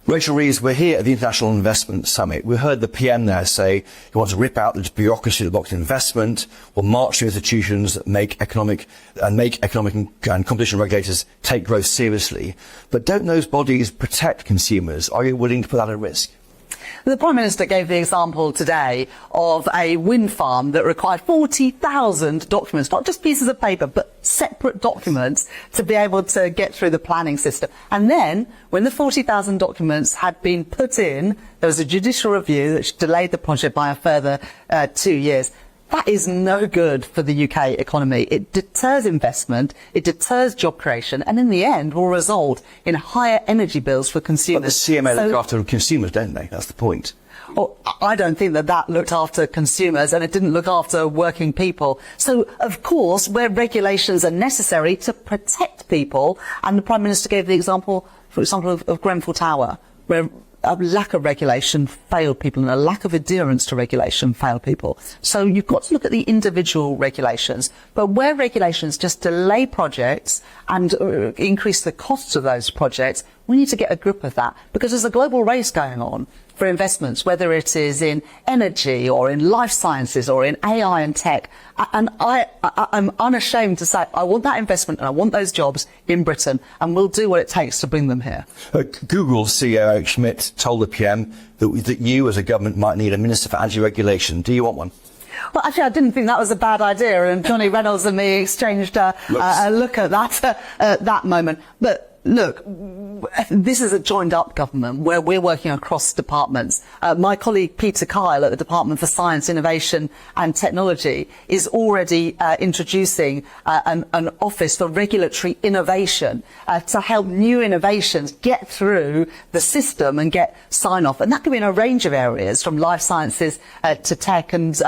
Rachel Reeves, we're here at the International Investment Summit. We heard the PM there say he wants to rip out the bureaucracy that blocks investment, will march to institutions that make economic and competition regulators take growth seriously. But don't those bodies protect consumers? Are you willing to put that at risk? The Prime Minister gave the example today of a wind farm that required 40,000 documents, not just pieces of paper, but separate documents to be able to get through the planning system. And then, when the 40,000 documents had been put in, there was a judicial review that delayed the project by a further 2 years. That is no good for the UK economy. It deters investment, it deters job creation, and in the end will result in higher energy bills for consumers. But the CMA look after consumers, don't they? That's the point. Well, I don't think that looked after consumers, and it didn't look after working people. So, of course, where regulations are necessary to protect people, and the Prime Minister gave the example, for example, of Grenfell Tower, where a lack of regulation failed people and a lack of adherence to regulation failed people. So you've got to look at the individual regulations. But where regulations just delay projects and increase the costs of those projects, we need to get a grip of that, because there's a global race going on for investments, whether it is in energy or in life sciences or in AI and tech. And I'm unashamed to say I want that investment and I want those jobs in Britain, and we'll do what it takes to bring them here. Google CEO Eric Schmidt told the PM that you as a government might need a Minister for Anti-Regulation. Do you want one? Well, actually, I didn't think that was a bad idea, and Johnny Reynolds and me exchanged a look at that at that moment. But look, this is a joined-up government where we're working across departments. My colleague Peter Kyle at the Department for Science, Innovation and Technology is already introducing an office for regulatory innovation to help new innovations get through the system and get sign-off. And that can be in a range of areas, from life sciences to tech and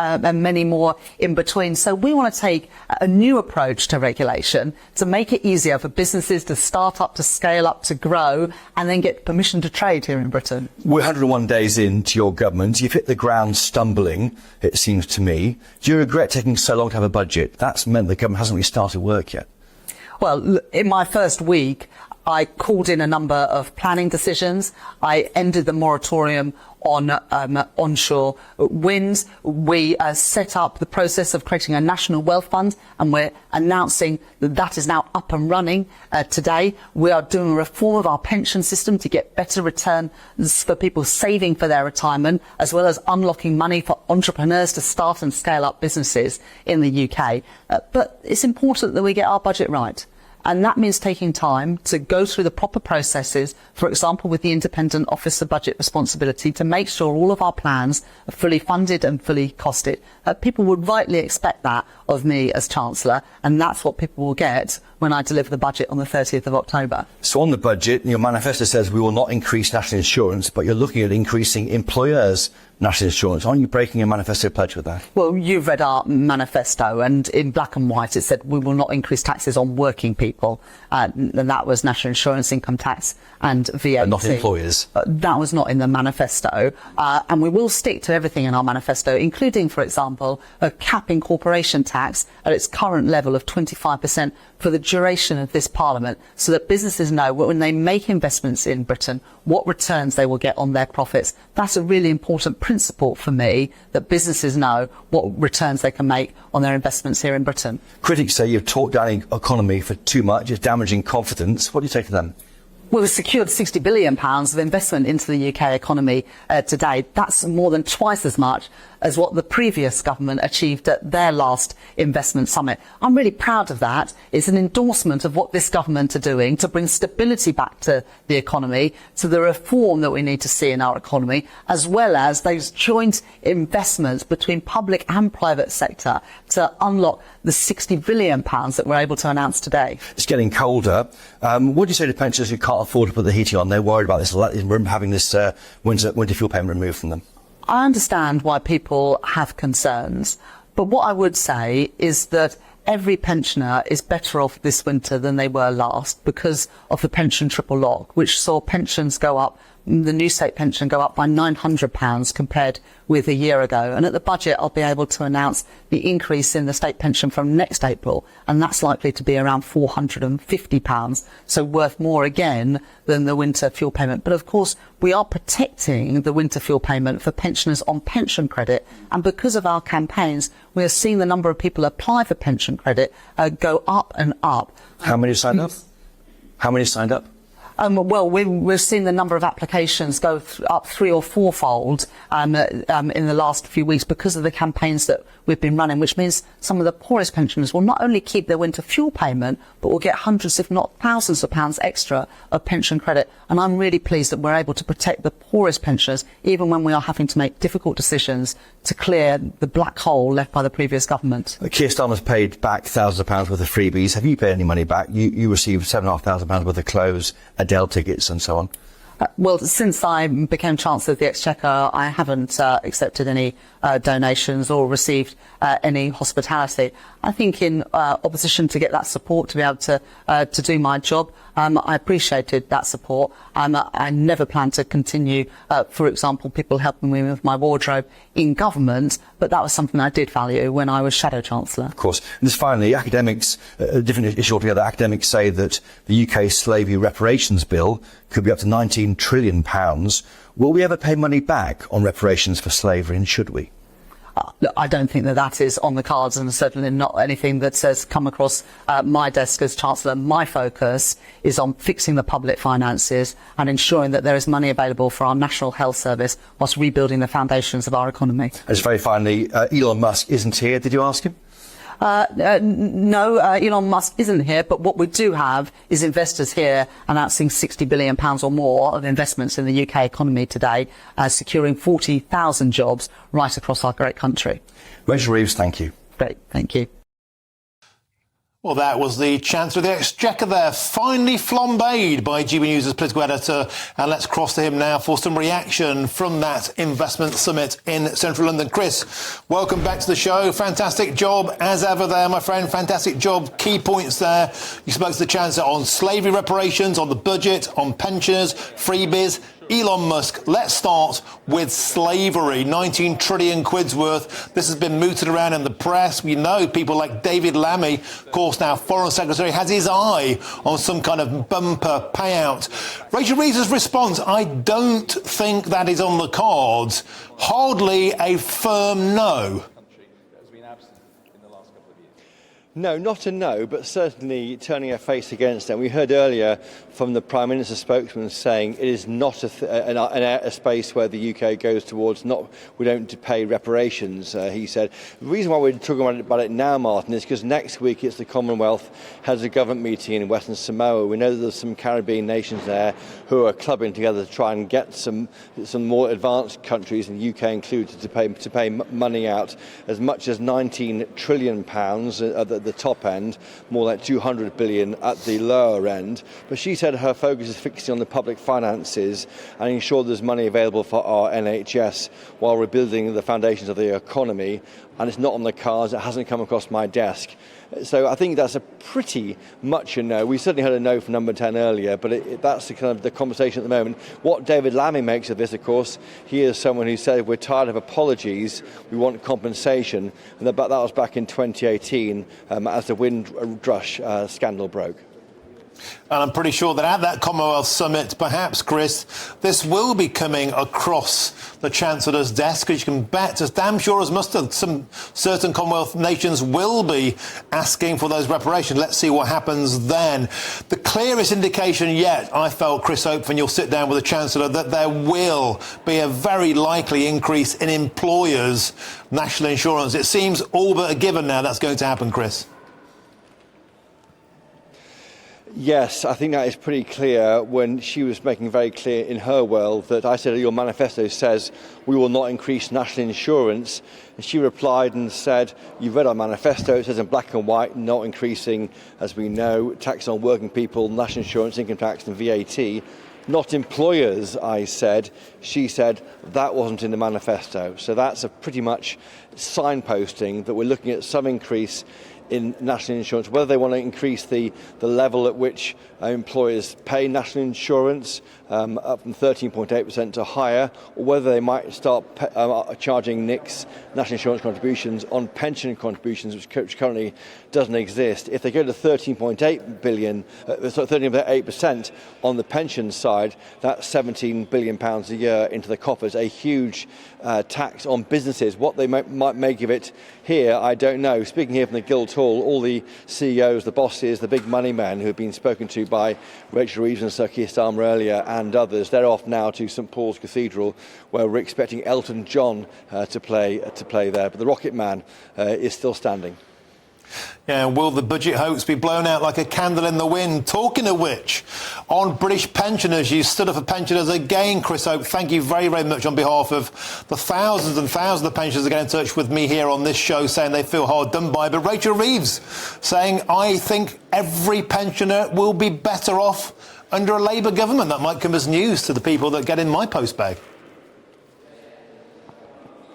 many more in between. So we want to take a new approach to regulation to make it easier for businesses to start up, to scale up, to grow, and then get permission to trade here in Britain. We're 101 days into your government. You've hit the ground stumbling, it seems to me. Do you regret taking so long to have a budget? That's meant the government hasn't really started work yet. Well, in my first week, I called in a number of planning decisions. I ended the moratorium on onshore wind. We set up the process of creating a national wealth fund, and we're announcing that that is now up and running today. We are doing a reform of our pension system to get better returns for people saving for their retirement, as well as unlocking money for entrepreneurs to start and scale up businesses in the UK. But it's important that we get our budget right. And that means taking time to go through the proper processes, for example, with the Independent Office of Budget Responsibility, to make sure all of our plans are fully funded and fully costed. People would rightly expect that of me as Chancellor, and that's what people will get when I deliver the budget on the 30th of October. So on the budget, your manifesto says we will not increase national insurance, but you're looking at increasing employers' national insurance. Aren't you breaking your manifesto pledge with that? Well, you've read our manifesto, and in black and white it said we will not increase taxes on working people, and that was national insurance, income tax and VAT. But not employers? That was not in the manifesto, and we will stick to everything in our manifesto, including, for example, capping corporation tax at its current level of 25% for the duration of this Parliament, so that businesses know when they make investments in Britain what returns they will get on their profits. That's a really important principle for me, that businesses know what returns they can make on their investments here in Britain. Critics say you've talked down the economy for too much, it's damaging confidence. What do you say to them? Well, we've secured £60 billion of investment into the UK economy today. That's more than twice as much as what the previous government achieved at their last investment summit. I'm really proud of that. It's an endorsement of what this government are doing to bring stability back to the economy, to the reform that we need to see in our economy, as well as those joint investments between public and private sector to unlock the £60 billion that we're able to announce today. It's getting colder. What do you say to pensioners who can't afford to put the heating on? They're worried about this, having this winter fuel payment removed from them. I understand why people have concerns, but what I would say is that every pensioner is better off this winter than they were last because of the pension triple lock, which saw pensions go up, the new state pension go up by £900 compared with a year ago. And at the budget, I'll be able to announce the increase in the state pension from next April, and that's likely to be around £450, so worth more again than the winter fuel payment. But of course, we are protecting the winter fuel payment for pensioners on pension credit, and because of our campaigns, we are seeing the number of people apply for pension credit go up and up. How many signed up? How many signed up? Well, we've seen the number of applications go up 3- or 4-fold in the last few weeks because of the campaigns that we've been running, which means some of the poorest pensioners will not only keep their winter fuel payment, but will get hundreds, if not thousands of pounds extra of pension credit. And I'm really pleased that we're able to protect the poorest pensioners, even when we are having to make difficult decisions to clear the black hole left by the previous government. Keir Starmer's paid back thousands of pounds worth of freebies. Have you paid any money back? You received £7,500 worth of clothes, Adele tickets and so on. Well, since I became Chancellor of the Exchequer, I haven't accepted any donations or received any hospitality. I think in opposition to get that support to be able to do my job, I appreciated that support. I never plan to continue, for example, people helping me with my wardrobe in government, but that was something I did value when I was Shadow Chancellor. Of course. And just finally, academics, a different issue altogether, academics say that the UK slavery reparations bill could be up to £19 trillion. Will we ever pay money back on reparations for slavery, and should we? Look, I don't think that is on the cards, and certainly not anything that has come across my desk as Chancellor. My focus is on fixing the public finances and ensuring that there is money available for our National Health Service whilst rebuilding the foundations of our economy. Just very finally, Elon Musk isn't here. Did you ask him? No, Elon Musk isn't here, but what we do have is investors here announcing £60 billion or more of investments in the UK economy today, securing 40,000 jobs right across our great country. Rachel Reeves, thank you. Great, thank you. Well, that was the Chancellor of the Exchequer there, finally flambéed by GB News' political editor. And let's cross to him now for some reaction from that investment summit in central London. Chris, welcome back to the show. Fantastic job as ever there, my friend. Fantastic job. Key points there. You spoke to the Chancellor on slavery reparations, on the budget, on pensioners, freebies. Elon Musk, let's start with slavery. 19 trillion quid's worth. This has been mooted around in the press. We know people like David Lammy, of course, now Foreign Secretary, has his eye on some kind of bumper payout. Rachel Reeves' response, I don't think that is on the cards. Hardly a firm no. No, not a no, but certainly turning her face against them. We heard earlier from the Prime Minister's spokesman saying it is not a space where the UK goes towards we don't pay reparations, he said. The reason why we're talking about it now, Martin, is because next week it's the Commonwealth has a government meeting in Western Samoa. We know that there's some Caribbean nations there who are clubbing together to try and get some more advanced countries, and the UK included, to pay money out as much as £19 trillion at the top end, more like 200 billion at the lower end. But she said her focus is fixing on the public finances and ensure there's money available for our NHS while rebuilding the foundations of the economy. And it's not on the cards. It hasn't come across my desk. So I think that's a pretty much a no. We certainly heard a no from number 10 earlier, but that's the kind of the conversation at the moment. What David Lammy makes of this, of course, he is someone who said we're tired of apologies, we want compensation, and that was back in 2018 as the Windrush scandal broke. And I'm pretty sure that at that Commonwealth Summit, perhaps, Chris, this will be coming across the Chancellor's desk, because you can bet, as damn sure as mustard, some certain Commonwealth nations will be asking for those reparations. Let's see what happens then. The clearest indication yet, I felt, Chris Hope, when you'll sit down with the Chancellor, that there will be a very likely increase in employers' national insurance. It seems all but a given now that's going to happen, Chris. Yes, I think that is pretty clear when she was making very clear in her world that I said your manifesto says we will not increase national insurance. And she replied and said, you've read our manifesto, it says in black and white, not increasing, as we know, tax on working people, national insurance, income tax and VAT. Not employers, I said. She said that wasn't in the manifesto. So that's a pretty much signposting that we're looking at some increase in national insurance, whether they want to increase the level at which employers pay national insurance up from 13.8% to higher, or whether they might start charging NICs, national insurance contributions, on pension contributions, which currently doesn't exist. If they go to 13.8% on the pension side, that's £17 billion a year into the coffers, a huge tax on businesses. What they might make of it here, I don't know. Speaking here from the Guildhall, all the CEOs, the bosses, the big money men who have been spoken to by Rachel Reeves and Sir Keir Starmer earlier and others, they're off now to St Paul's Cathedral, where we're expecting Elton John to play there. But the Rocket Man is still standing. Yeah, will the budget hopes be blown out like a candle in the wind? Talking of which, on British pensioners, you stood up for pensioners again, Chris Hope. Thank you very, very much on behalf of the thousands and thousands of pensioners that get in touch with me here on this show saying they feel hard done by. But Rachel Reeves saying, I think every pensioner will be better off under a Labour government. That might come as news to the people that get in my postbag.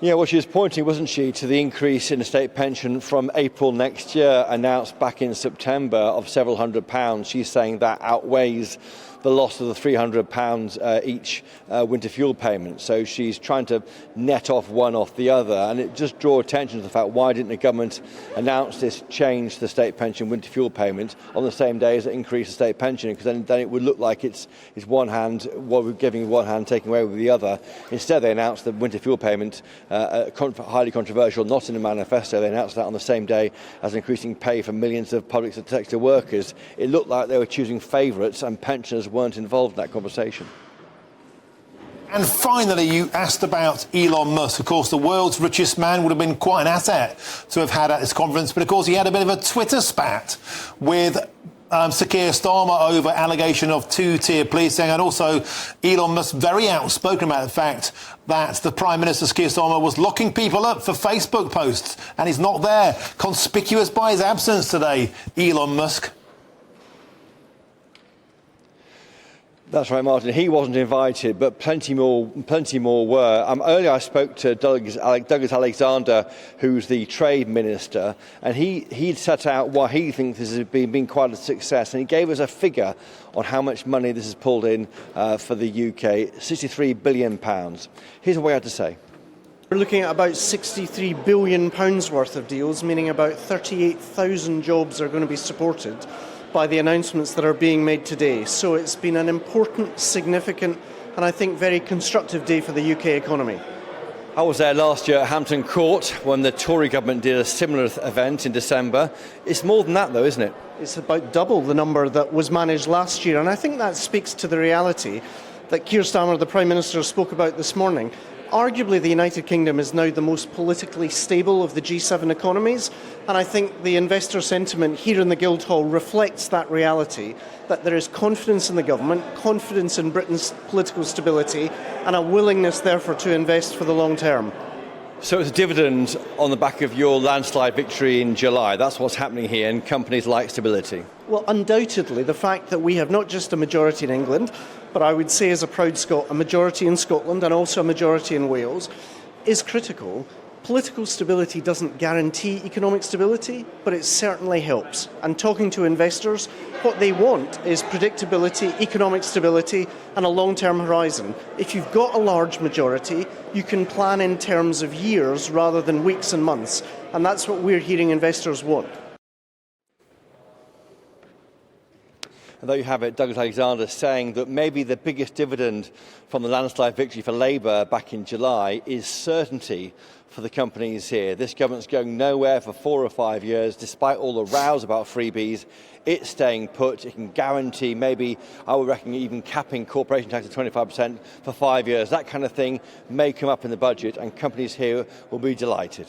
Yeah, well, she was pointing, wasn't she, to the increase in the state pension from April next year, announced back in September, of several £100s. She's saying that outweighs the loss of the £300 each winter fuel payment. So she's trying to net off one off the other. And it just draws attention to the fact, why didn't the government announce this change to the state pension winter fuel payment on the same day as it increased the state pension? Because then it would look like it's one hand, what we're giving with one hand, taking away with the other. Instead, they announced the winter fuel payment, highly controversial, not in the manifesto. They announced that on the same day as increasing pay for millions of public sector workers. It looked like they were choosing favourites, and pensioners weren't involved in that conversation. And finally, you asked about Elon Musk. Of course, the world's richest man would have been quite an asset to have had at this conference, but of course he had a bit of a Twitter spat with Sir Keir Starmer over allegation of two-tier policing, and also Elon Musk very outspoken about the fact that the Prime Minister, Sir Keir Starmer, was locking people up for Facebook posts, and he's not there. Conspicuous by his absence today, Elon Musk. That's right, Martin. He wasn't invited, but plenty more were. Earlier I spoke to Douglas Alexander, who's the Trade Minister, and he'd set out why he thinks this has been quite a success, and he gave us a figure on how much money this has pulled in for the UK, £63 billion. Here's what he had to say. We're looking at about £63 billion worth of deals, meaning about 38,000 jobs are going to be supported by the announcements that are being made today. So it's been an important, significant, and I think very constructive day for the UK economy. I was there last year at Hampton Court when the Tory government did a similar event in December. It's more than that, though, isn't it? It's about double the number that was managed last year, and I think that speaks to the reality that Keir Starmer, the Prime Minister, spoke about this morning. Arguably, the United Kingdom is now the most politically stable of the G7 economies, and I think the investor sentiment here in the Guildhall reflects that reality, that there is confidence in the government, confidence in Britain's political stability, and a willingness, therefore, to invest for the long term. So it's a dividend on the back of your landslide victory in July. That's what's happening here, and companies like stability. Well, undoubtedly, the fact that we have not just a majority in England, but I would say as a proud Scot, a majority in Scotland and also a majority in Wales, is critical. Political stability doesn't guarantee economic stability, but it certainly helps. And talking to investors, what they want is predictability, economic stability, and a long-term horizon. If you've got a large majority, you can plan in terms of years rather than weeks and months. And that's what we're hearing investors want. And there you have it, Douglas Alexander saying that maybe the biggest dividend from the landslide victory for Labour back in July is certainty for the companies here. This government's going nowhere for 4 or 5 years, despite all the rows about freebies. It's staying put. It can guarantee, maybe, I would reckon, even capping corporation tax at 25% for 5 years. That kind of thing may come up in the budget, and companies here will be delighted.